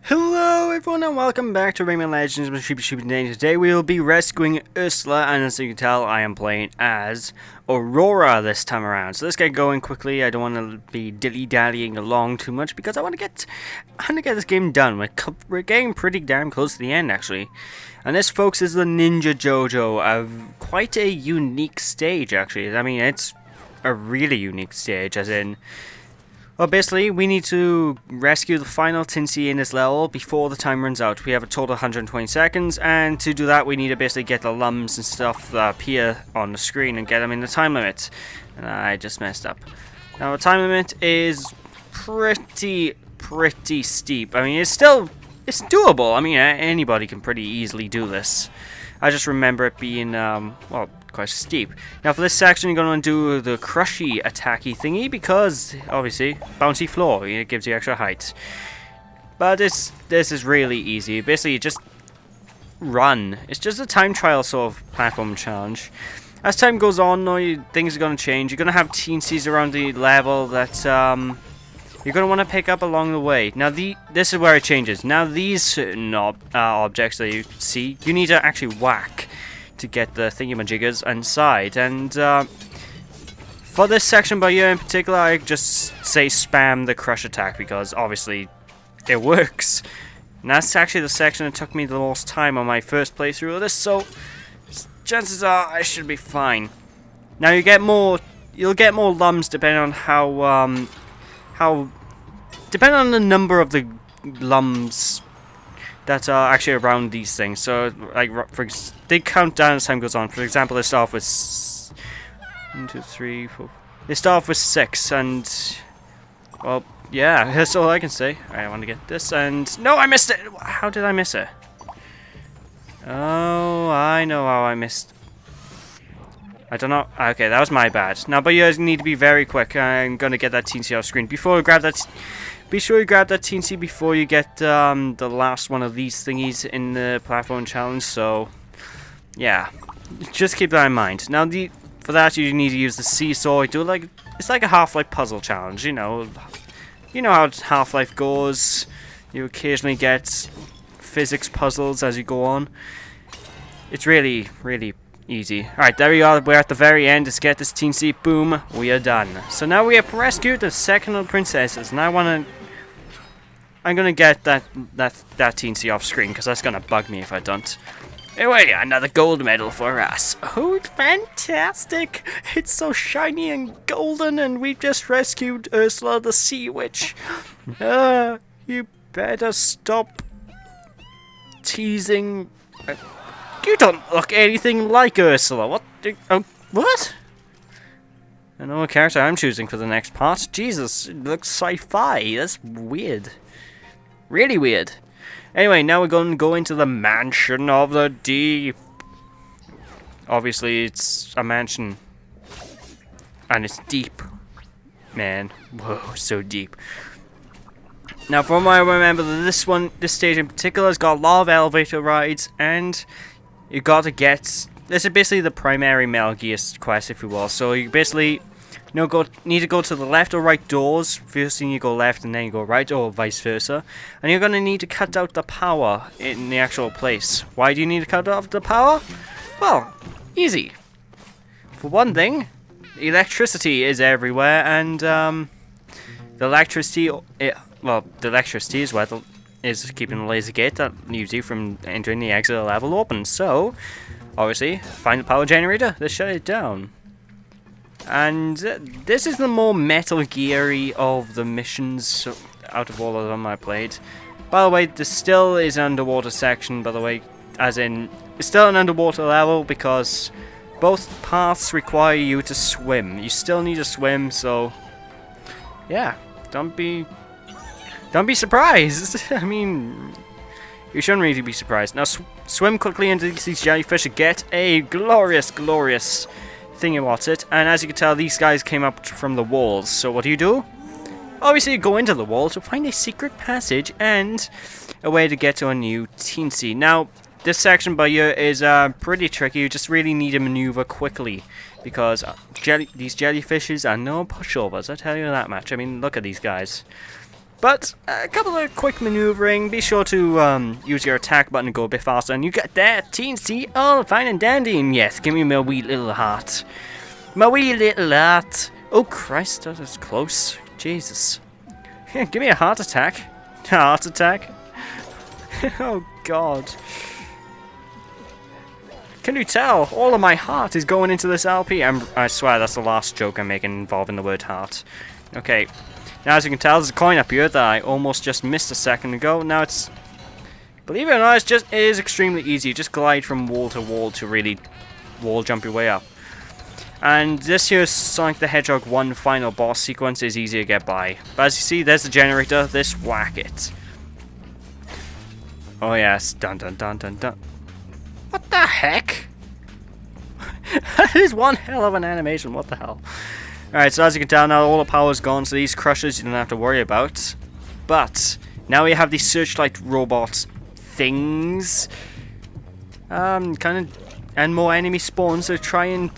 Hello everyone and welcome back to Rayman Legends with SheepNDane. Today we will be rescuing Ursula, and as you can tell I am playing as Aurora this time around. So let's get going quickly. I don't want to be dilly-dallying along too much because I want to get this game done. We're getting pretty damn close to the end actually. And this, folks, is the Ninja Dojo, quite a unique stage actually. I mean, it's a really unique stage, as in, well, basically, we need to rescue the final Tinsy in this level before the time runs out. We have a total of 120 seconds, and to do that, we need to basically get the lums and stuff that appear on the screen and get them in the time limit. And I just messed up. Now, the time limit is pretty steep. I mean, it's doable. I mean, anybody can pretty easily do this. I just remember it being, well, quite steep. Now for this section you're going to do the crushy attacky thingy because obviously bouncy floor, it gives you extra height. But this is really easy. Basically you just run. It's just a time trial sort of platform challenge. As time goes on things are going to change. You're going to have teensies around the level that you're going to want to pick up along the way. Now this is where it changes. Now these certain objects that you see, you need to actually whack to get the thingamajiggers inside. And for this section by here in particular, I just say spam the crush attack because obviously it works. And that's actually the section that took me the most time on my first playthrough of this, so chances are I should be fine. Now you'll get more lums depending on depending on the number of the lums that are actually around these things. So, like, they count down as time goes on. For example, they start off with 1, 2, 3, 4. They start off with 6, and well, yeah, that's all I can say. I want to get this, and no, I missed it. How did I miss it? Oh, I know how I missed. I don't know. Okay, that was my bad. Now, but you guys need to be very quick. I'm gonna get that teensy off screen before we grab that. Be sure you grab that teensy before you get the last one of these thingies in the platform challenge. So, yeah, just keep that in mind. Now, for that you need to use the seesaw. It's like a Half-Life puzzle challenge. You know how Half-Life goes. You occasionally get physics puzzles as you go on. It's really easy. Alright, there we are. We're at the very end. Let's get this teensy. Boom, we are done. So now we have rescued the second of the princesses, and I'm gonna get that teensy off screen because that's gonna bug me if I don't. Anyway, another gold medal for us. Oh, fantastic! It's so shiny and golden, and we've just rescued Ursula the Sea Witch. You better stop teasing. You don't look anything like Ursula. What? What? I know what character I'm choosing for the next part. Jesus, it looks sci-fi. That's weird. Really weird. Anyway, now we're going to go into the Mansion of the Deep. Obviously, it's a mansion. And it's deep. Man. Whoa, so deep. Now, from what I remember, this stage in particular has got a lot of elevator rides, and you got to get. This is basically the primary Metal Gear quest, if you will. So you basically need to go to the left or right doors. First thing you go left, and then you go right, or vice versa. And you're going to need to cut out the power in the actual place. Why do you need to cut out the power? Well, easy. For one thing, electricity is everywhere, and the electricity is what is keeping the laser gate that leaves you from entering the exit level open. So, obviously, find the power generator to shut it down. And this is the more Metal Gear-y of the missions out of all of them I played. By the way, there still is an underwater section, by the way, as in, it's still an underwater level because both paths require you to swim. You still need to swim, so yeah, don't be surprised. I mean, you shouldn't really be surprised. Now swim quickly into these jellyfish and get a glorious thingy what's it. And as you can tell, these guys came up from the walls. So what do? Obviously you go into the wall to find a secret passage and a way to get to a new teensy. Now this section by here is pretty tricky. You just really need to maneuver quickly because these jellyfishes are no pushovers, I tell you that much. I mean, look at these guys. But a couple of quick maneuvering. Be sure to use your attack button to go a bit faster. And you got that teensy all fine and dandy. And yes, give me my wee little heart. My wee little heart. Oh Christ, that is close. Jesus. Give me a heart attack. Heart attack. Oh God. Can you tell? All of my heart is going into this LP. I swear that's the last joke I'm making involving the word heart. Okay. Now as you can tell, there's a coin up here that I almost just missed a second ago. Now it's... Believe it or not, it is extremely easy. You just glide from wall to really wall jump your way up. And this here's Sonic the Hedgehog 1 final boss sequence is easy to get by. But as you see, there's the generator. This whack it. Oh yes. Dun dun dun dun dun. What the heck? That is one hell of an animation. What the hell? Alright, so as you can tell now, all the power's gone, so these crushers you don't have to worry about. But now we have these searchlight robot things. And more enemy spawns to try and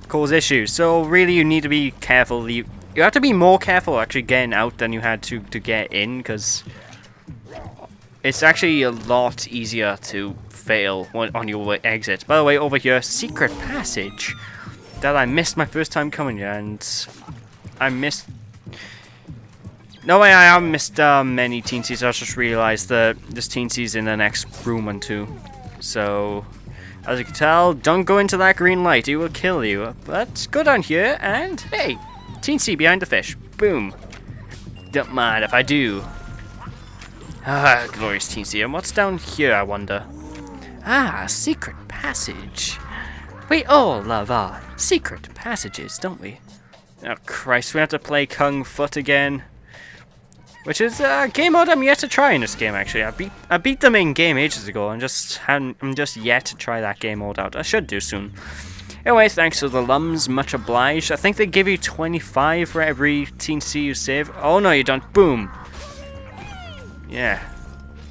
cause issues. So really you need to be careful. You have to be more careful actually getting out than you had to get in, because it's actually a lot easier to fail on your exit. By the way, over here, secret passage that I missed my first time coming here, and I missed... No way, I haven't missed many teensies. I just realized that there's teensies in the next room and two. So, as you can tell, don't go into that green light, it will kill you. But go down here, and hey, teensy behind the fish. Boom. Don't mind if I do. Ah, glorious teensy. And what's down here, I wonder? Ah, secret passage. We all love our secret passages, don't we? Oh Christ, we have to play Kung Foot again. Which is a game mode I'm yet to try in this game, actually. I beat the main game ages ago, and I'm just yet to try that game mode out. I should do soon. Anyway, thanks to the lums, much obliged. I think they give you 25 for every teensy you save. Oh no, you don't. Boom. Yeah.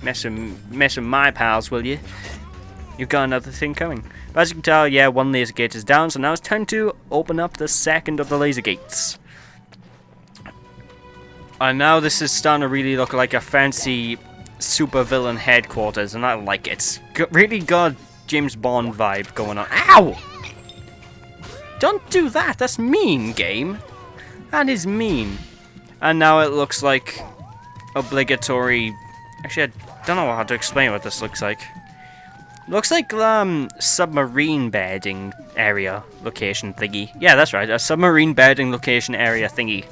Mess with my pals, will you? You've got another thing coming. But as you can tell, yeah, one laser gate is down, so now it's time to open up the second of the laser gates. And now this is starting to really look like a fancy supervillain headquarters, and I like it. Really got James Bond vibe going on. Ow! Don't do that, that's mean, game. That is mean. And now it looks like obligatory... Actually, I don't know how to explain what this looks like. Looks like submarine bedding area location thingy. Yeah, that's right, a submarine bedding location area thingy.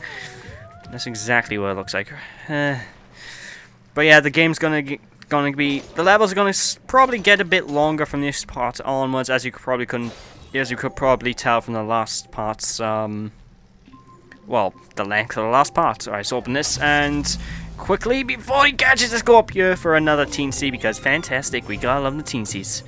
That's exactly what it looks like. But yeah, the game's gonna be, the levels are gonna probably get a bit longer from this part onwards, as you could probably tell from the last parts. Well, the length of the last part. Alright, so open this and quickly before he catches, let's go up here for another teensy, because fantastic, we gotta love the teensies.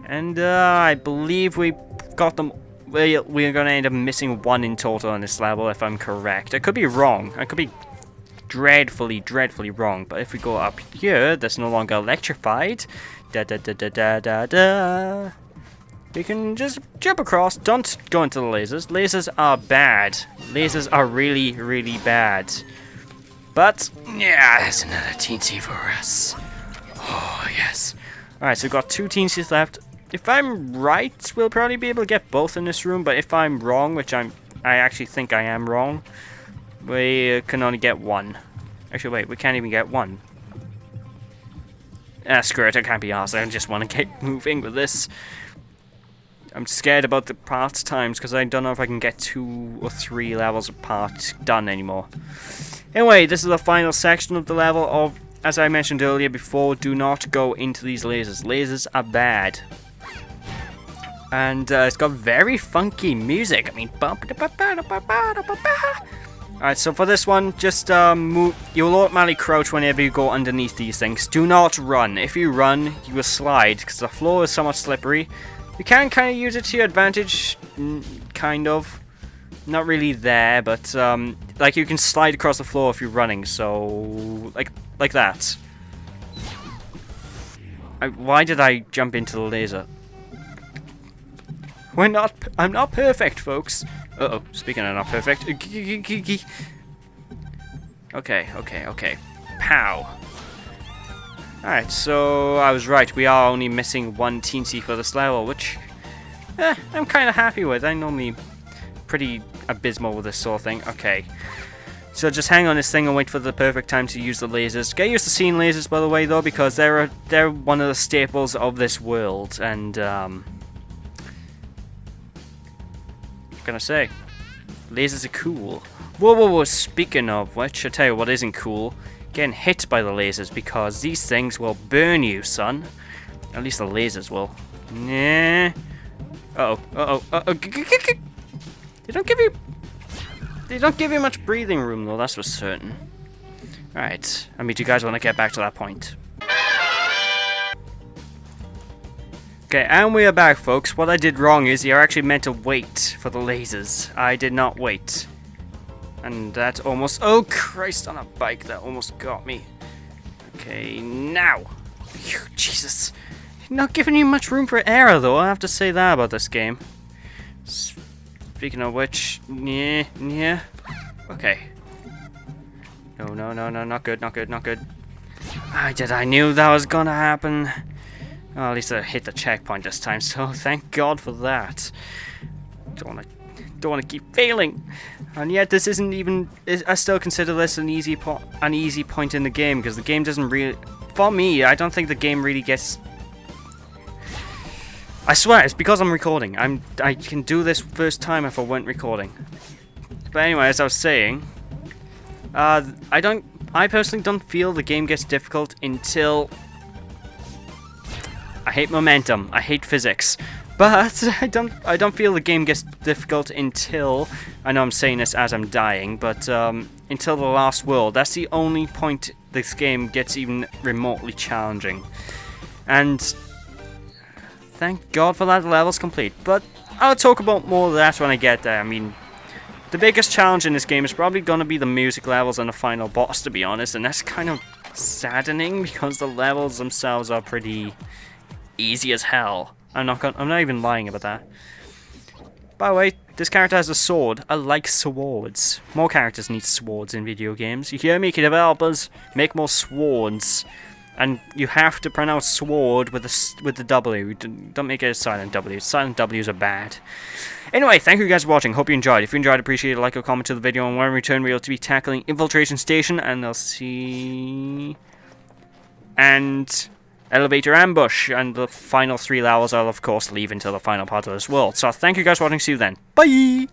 And I believe we got them. We're going to end up missing one in total on this level, if I'm correct. I could be wrong. I could be dreadfully, dreadfully wrong. But if we go up here, that's no longer electrified. Da da da da da da da. We can just jump across. Don't go into the lasers. Lasers are bad. Lasers are really, really bad. But yeah, there's another teensy for us. Oh yes. All right, so we've got two teensies left. If I'm right, we'll probably be able to get both in this room, but if I'm wrong, which I actually think I am wrong, we can only get one. Actually, wait, we can't even get one. Ah, screw it, I can't be arsed. I just want to get moving with this. I'm scared about the part times, because I don't know if I can get 2 or 3 levels of part done anymore. Anyway, this is the final section of the level of, as I mentioned earlier before, do not go into these lasers. Lasers are bad. And it's got very funky music. I mean, alright, so for this one, just move. You'll automatically crouch whenever you go underneath these things. Do not run. If you run, you will slide, because the floor is somewhat slippery. You can kind of use it to your advantage, kind of. Not really there, but like you can slide across the floor if you're running. So like that. Why did I jump into the laser? I'm not perfect, folks. Uh-oh, speaking of not perfect. Okay. Pow. Alright, so I was right. We are only missing one teensy for this level, which I'm kind of happy with. I'm normally pretty abysmal with this sort of thing. Okay. So just hang on this thing and wait for the perfect time to use the lasers. Get used to seeing lasers, by the way, though, because they're one of the staples of this world. And what can I say? Lasers are cool. Whoa. Speaking of which, I tell you what isn't cool. Getting hit by the lasers, because these things will burn you, son. At least the lasers will. Nah. Uh-oh. They don't give you much breathing room, though, that's for certain. Alright, I mean, do you guys want to get back to that point? Okay, and we are back, folks. What I did wrong is you're actually meant to wait for the lasers. I did not wait. And that almost... Oh, Christ, on a bike, that almost got me. Okay, now. Phew, Jesus. Not giving you much room for error, though, I have to say that about this game. Speaking of which, yeah. Okay. No, not good. I knew that was gonna happen. Well, at least I hit the checkpoint this time, so thank God for that. Don't wanna keep failing. And yet, this isn't even. I still consider this an easy point in the game, because the game doesn't really. For me, I don't think the game really gets. I swear, it's because I'm recording. I can do this first time if I weren't recording. But anyway, as I was saying, I personally don't feel the game gets difficult until... I hate momentum. I hate physics. But I don't feel the game gets difficult until... I know I'm saying this as I'm dying, but until the last world. That's the only point this game gets even remotely challenging. And... thank God for that, the level's complete. But I'll talk about more of that when I get there. I mean, the biggest challenge in this game is probably going to be the music levels and the final boss, to be honest. And that's kind of saddening because the levels themselves are pretty easy as hell. I'm not even lying about that. By the way, this character has a sword. I like swords. More characters need swords in video games. You hear me, developers? Make more swords. And you have to pronounce sword with the W. Don't make it a silent W. Silent W's are bad. Anyway, thank you guys for watching. Hope you enjoyed. If you enjoyed, appreciate a like or comment to the video. And when we return, we'll be tackling Infiltration Station. And I'll see... and... Elevator Ambush. And the final 3 levels I'll, of course, leave until the final part of this world. So thank you guys for watching. See you then. Bye!